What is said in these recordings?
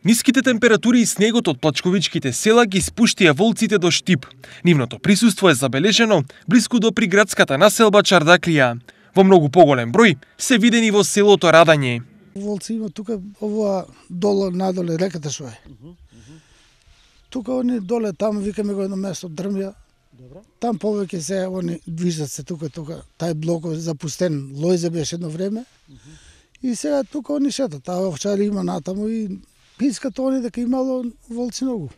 Ниските температури и снегот од плачковичките села ги спуштија волците до Штип. Нивното присуство е забележено блиску до приградската населба Чардаклија. Во многу поголем број се видени во селото Радање. Волци има тука ова долу надоле реката што е. Тука они доле там викаме го едно место Дрмја. Там повеќе се они движат се тука. Тај блок е запустен. Лојзе беше едно време. И сега тука они шетат. Таа овчари има натаму и искат они дека имало волци многу.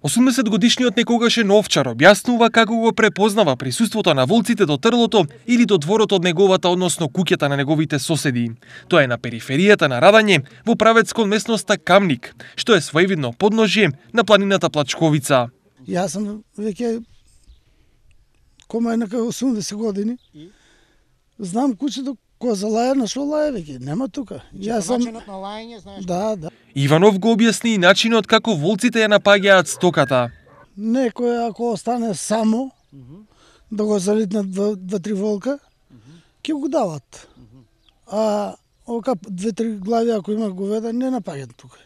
80 годишниот некогашен овчар објаснува како го препознава присуството на волците до трлото или до дворот од неговата, односно куќата на неговите соседи. Тоа е на периферијата на Радање, во правец кон местноста Камник, што е своевидно подножје на планината Плачковица. Јас сум веќе кома нека 80 години. Знам куќето која за лајана што лаја веќе, нема тука. Јас сум начинот на лајање, знаеш? Да. Иванов го објасни и начинот како волците ја напаѓаат стоката. Некој ако остане само, да го залитнат 2-3 волка, ќе го дават. А ока 2-3 глави ако има говеда, не напаѓаат тука.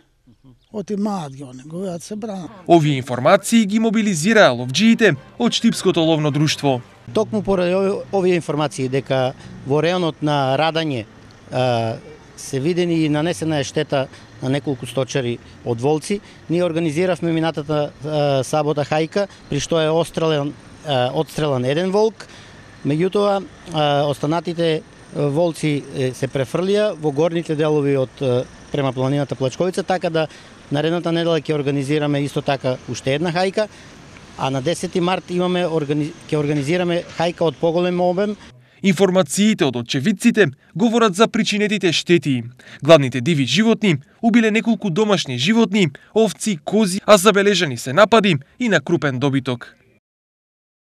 Оти маат ги они, говеат се бранат. Овие информации ги мобилизираа ловџиите од Штипското ловно друштво. Токму поради овие информации дека во реонот на Радање се видени и нанесена е штета на неколку сточари од волци, ние организиравме минатата сабота хајка, при што е отстрелан еден волк, меѓутоа останатите волци се префрлија во горните делови од према планината Плачковица, така да наредната недела ќе организираме исто така уште една хајка, а на 10 март ќе организираме хајка од поголем обем. Информациите од очевидците говорат за причинетите штети. Главните диви животни убиле неколку домашни животни, овци, кози, а забележани се напади и на крупен добиток.